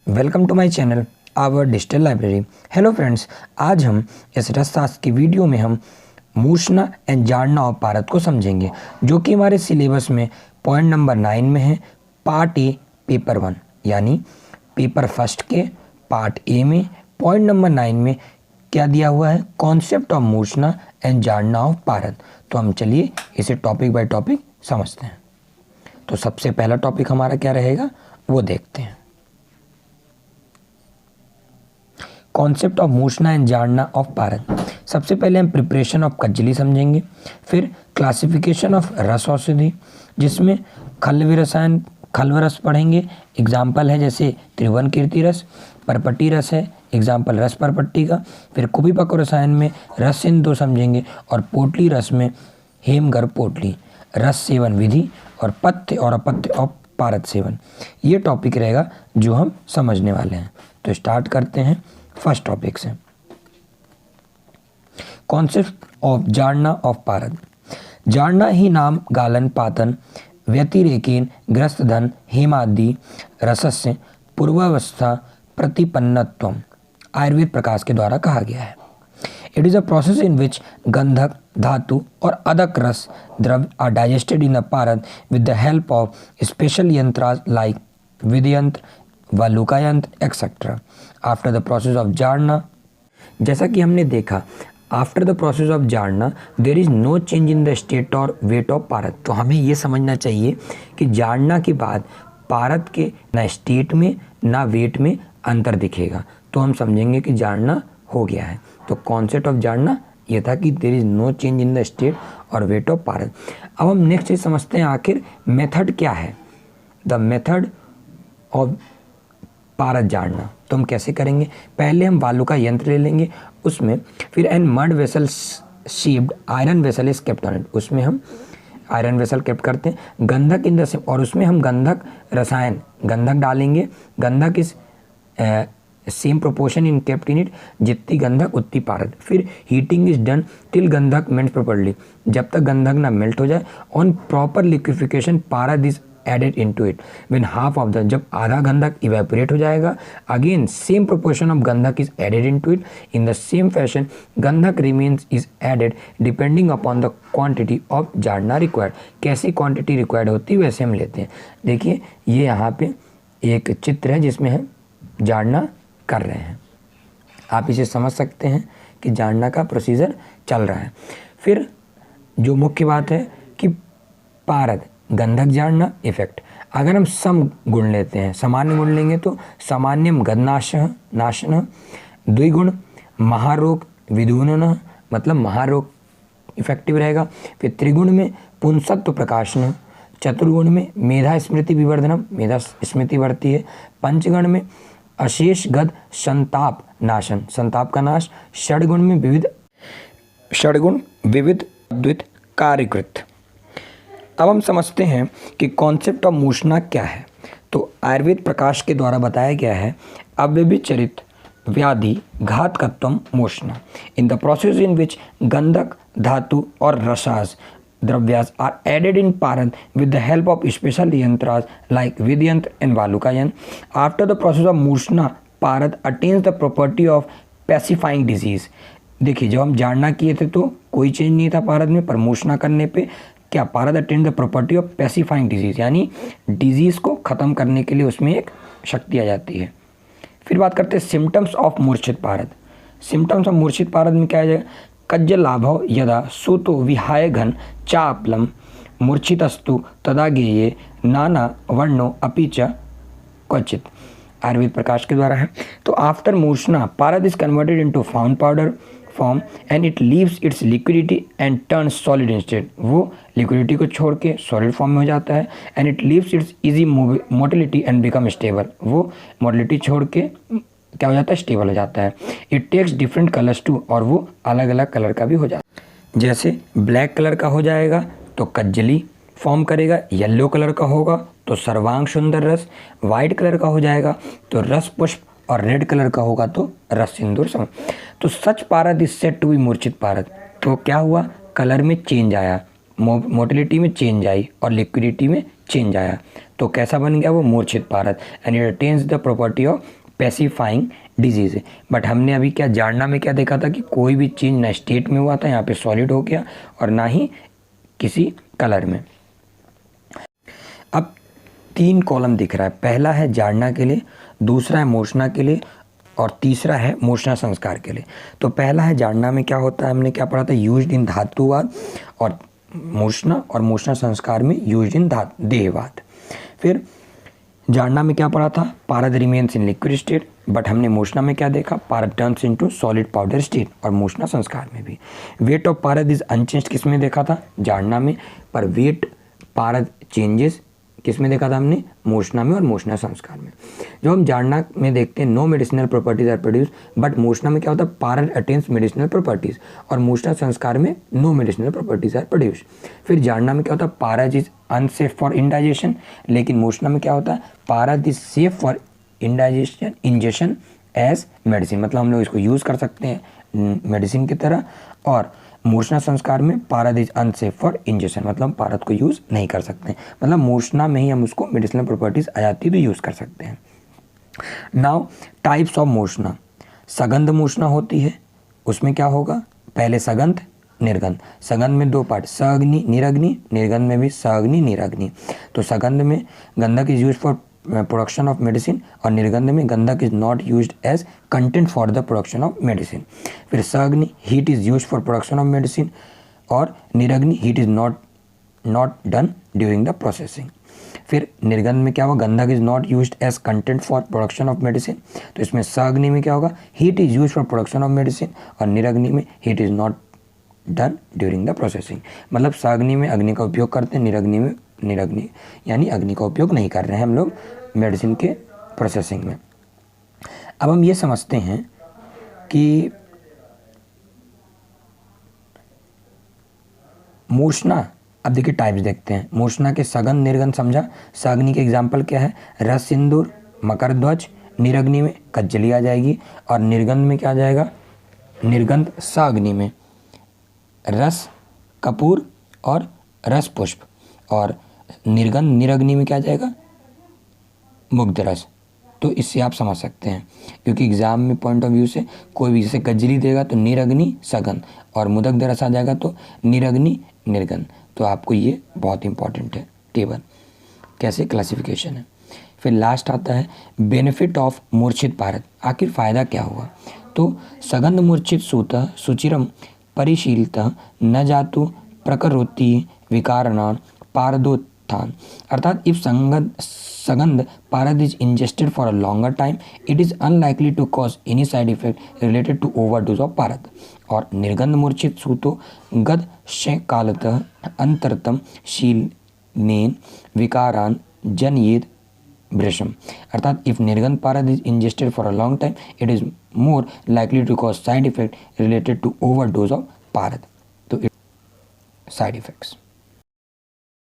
Welcome to my channel our digital library. Hello friends, आज हम इस रसशास्त्र की वीडियो में हम मूषणा एंड जाड़ना ऑफ पारद को समझेंगे, जो कि हमारे सिलेबस में पॉइंट नंबर 9 में है, पार्ट ए पेपर 1 यानी पेपर फर्स्ट के पार्ट ए में पॉइंट नंबर 9 में क्या दिया हुआ है, कॉन्सेप्ट ऑफ मूषणा एंड जाड़ना ऑफ पारद। तो हम चलिए इसे टॉपिक बाय टॉपिक समझते हैं। तो सबसे पहला टॉपिक हमारा क्या रहेगा वो देखते हैं। कॉन्सेप्ट ऑफ मूषणा एंड जाड़ना ऑफ पारद। सबसे पहले हम प्रिपरेशन ऑफ कज्जली समझेंगे, फिर क्लासिफिकेशन ऑफ रस औषधि जिसमें खल्व रसायन खल्व रस पढ़ेंगे। एग्जाम्पल है जैसे त्रिभुवन कीर्ति रस, परपट्टी रस है एग्जाम्पल रस परपट्टी का। फिर कुपिपक्व रसायन में रस सिंधु समझेंगे और पोटली रस में हेमगर्भ पोटली, रस सेवन विधि और पथ्य और अपथ्य ऑफ पारद सेवन। ये टॉपिक रहेगा जो हम समझने वाले हैं। तो स्टार्ट करते हैं फर्स्ट टॉपिक से, कॉन्सेप्ट ऑफ जाड़ना ऑफ पारद। जाड़ना ही नाम गालन पातन व्यतिरेकेन ग्रस्तधन हेमादि रसस्य पूर्वावस्था प्रतिपन्नत्वम आयुर्वेद प्रकाश के द्वारा कहा गया है। It is a process in which गंधक धातु और अदक रस द्रव्य आर डाइजेस्टेड इन द पारद with the help of special यंत्रास लाइक विधयंत्र वालुका यंत्र etcetera. After the process of जाड़ना, जैसा कि हमने देखा आफ्टर द प्रोसेस ऑफ जाड़ना there is no change in the state और वेट ऑफ पारद। तो हमें ये समझना चाहिए कि जाड़ना के बाद पारद के ना स्टेट में ना वेट में अंतर दिखेगा, तो हम समझेंगे कि जाड़ना हो गया है। तो कॉन्सेप्ट ऑफ जाड़ना ये था कि there is no change in the state और वेट ऑफ पारद। अब हम नेक्स्ट चीज समझते हैं आखिर मेथड क्या है, द मेथड ऑफ पारद जाड़ना। तो हम कैसे करेंगे, पहले हम वालुका यंत्र ले लेंगे, उसमें फिर an mud vessel shaped iron vessel is kept on it, उसमें हम आयरन वेसल केप्ट करते हैं। गंधक इन द सेम, और उसमें हम गंधक रसायन गंधक डालेंगे। गंधक इस same proportion in kept in it, जितनी गंधक उतनी पारद। फिर हीटिंग इज डन टिल गंधक मेल्ट प्रॉपर्ली, जब तक गंधक ना मेल्ट हो जाए। ऑन प्रॉपर लिक्विफिकेशन पारद is added into it when half of the, जब आधा गंधक इवेपोरेट हो जाएगा, अगेन सेम प्रोपोर्शन ऑफ गंधक is added into it. In the same fashion गंधक remains is added depending upon the quantity of जाड़ना required. कैसी quantity required होती है वैसे हम लेते हैं। देखिए ये यहाँ पे एक चित्र है जिसमें हम जाड़ना कर रहे हैं, आप इसे समझ सकते हैं कि जाड़ना का प्रोसीजर चल रहा है। फिर जो मुख्य बात है कि पारद गंधक जाड़ना इफेक्ट, अगर हम सम गुण लेते हैं, सामान्य गुण लेंगे तो सामान्यम गदनाशः नाशन, द्विगुण महारोग विदूनन, मतलब महारोग इफेक्टिव रहेगा। फिर त्रिगुण में पुंसत्व प्रकाशन, चतुर्गुण में मेधा स्मृति विवर्धनम, मेधा स्मृति बढ़ती है। पंचगण में अशेष गद संताप नाशन, संताप का नाश। षडगुण में विविध अद्वित कार्यकृत। अब हम समझते हैं कि कॉन्सेप्ट ऑफ मूषणा क्या है। तो आयुर्वेद प्रकाश के द्वारा बताया गया है, अव्यभिचरित व्याधि घातकत्वम मूषणा in the process in which गंधक धातु और रसास द्रव्यास आर एडेड इन पारद with the help of special यंत्रास like विधयंत्र and वालुका यंत्र। After the process of मूषणा पारद attains the property of pacifying disease। देखिए जब हम जाड़ना किए थे तो कोई चेंज नहीं था पारद में, पर मूषणा करने पे क्या पारद attain the property of pacifying disease, यानी डिजीज को खत्म करने के लिए उसमें एक शक्ति आ जाती है। फिर बात करते हैं सिम्टम्स ऑफ मूर्छित पारद। सिम्टम्स ऑफ मूर्छित पारद में क्या आ जाएगा, कज्जलाभव यदा सुतो विहाय घन चापलम मूर्छितस्तु तदा गेये नाना वर्णो अपि च क्वचित, आयुर्वेद प्रकाश के द्वारा है। तो आफ्टर मूषणा पारद is converted into found powder form and it leaves it's liquidity and turns solid instead, वो लिक्विडिटी को छोड़ के सॉलिड फॉर्म में हो जाता है। And it leaves it's easy motility and become stable, वो मोटिलिटी छोड़ के क्या हो जाता है, स्टेबल हो जाता है। It takes different colours too, और वो अलग अलग कलर का भी हो जाता है। जैसे ब्लैक कलर का हो जाएगा तो कज्जली फॉर्म करेगा, येलो कलर का होगा तो सर्वांग सुंदर रस, वाइट कलर का हो जाएगा तो रस पुष्प, और रेड कलर का होगा तो रस सिंदूर सम। तो सच पारद इज सेड टू बी मूर्छित पारद। तो क्या हुआ, कलर में चेंज आया, मोटिलिटी में चेंज आई और लिक्विडिटी में चेंज आया, तो कैसा बन गया वो, मूर्छित पारद, and it attains the property of pacifying disease. But हमने अभी क्या जाड़ना में क्या देखा था कि कोई भी चीज़ ना स्टेट में हुआ था, यहाँ पे सॉलिड हो गया, और ना ही किसी कलर में। अब 3 कॉलम दिख रहा है, पहला है जाड़ना के लिए, दूसरा है मोशना के लिए, और तीसरा है मोशना संस्कार के लिए। तो पहला है जाड़ना में क्या होता है, हमने क्या पढ़ा था, यूज्ड इन धातुवाद, और मोशना संस्कार में यूज्ड इन देहवाद। फिर जाड़ना में क्या पढ़ा था, पारद remains in liquid state, but हमने मोशना में क्या देखा, पारद turns into solid powder state, और मोशना संस्कार में भी वेट ऑफ पारद इज अनचेंज्ड किस में देखा था, जाड़ना में, पर वेट पारद चेंजेस किस में देखा था हमने, मोशना में और मोशना संस्कार में। जो हम जाड़ना में देखते हैं no medicinal properties are produce, but मोशना में क्या होता है, पारद अटेन्स मेडिसिनल प्रॉपर्टीज, और मोशना संस्कार में no medicinal properties are produce. फिर जाड़ना में क्या होता है, पारद इज अनसेफ फॉर इंडाइजेशन, लेकिन मोशना में क्या होता है, पारद is safe for indigestion injection as medicine, मतलब हम लोग इसको यूज़ कर सकते हैं मेडिसिन की तरह। और मोशना संस्कार में पारद इज अनसेफ फॉर इंजेक्शन, मतलब पारद को यूज़ नहीं कर सकते, मतलब मोशना में ही हम उसको मेडिसिनल प्रॉपर्टीज आ जाती है तो यूज़ कर सकते हैं। नाउ टाइप्स ऑफ मोशना, सगंध मोशना होती है, उसमें क्या होगा, पहले सगंध निर्गंध, सगंध में 2 पार्ट, सअग्नि निरग्नि, निर्गंध में भी सअग्नि निरग्नि। तो सगंध में गंधक is use for production of medicine, और निर्गंध में गंधक is not used as content for the production of medicine. फिर सअग्नि heat is used for production of medicine, और निरग्नि heat is not done during the processing. फिर निर्गंध में क्या होगा, गंधक is not used as content for production of medicine, तो इसमें सअग्नि में क्या होगा, heat is used for production of medicine, और निरग्नि में heat is not done during the processing, मतलब सअग्नि में अग्नि का उपयोग करते हैं, निरग्नि में निरग्नि यानी अग्नि का उपयोग नहीं कर रहे हैं हम लोग मेडिसिन के प्रोसेसिंग में। अब हम ये समझते हैं कि मोशना, अब देखिए टाइप्स देखते हैं मोशना के, सगंध निर्गंध समझा, सअग्नि के एग्जाम्पल क्या है, रस सिंदूर, मकर ध्वज, निरग्नि में कज्जली आ जाएगी, और निर्गंध में क्या आ जाएगा, निर्गंध सअग्नि में रस कपूर और रस पुष्प, और निर्गंध निरग्नि में क्या आ जाएगा, मुग्ध रस। तो इससे आप समझ सकते हैं, क्योंकि एग्जाम में पॉइंट ऑफ व्यू से कोई भी जैसे कज्जली देगा तो निरग्नि सगंध, और मुदग्ध रस आ जाएगा तो निरग्नि निर्गंध। तो आपको ये बहुत इंपॉर्टेंट है, टेबल कैसे क्लासिफिकेशन है। फिर लास्ट आता है बेनिफिट ऑफ मूर्छित पारद, आखिर फ़ायदा क्या हुआ। तो सगंध मूर्छित सूतः सुचिरम परिशीलतः न जातु प्रकरोति विकारणा पारदोत्थान, अर्थात इफ सगंध पारद is ingested for a longer time it is unlikely to cause any side effect related to overdose of पारद। और निर्गंध मूर्छित सूतो गद कालतः अंतरतम शीलेन विकारान जनयेद भृशम, अर्थात इफ निर्गंध पारद is ingested for a long time it is more likely to cause side effect related to overdose of पारद। तो side effects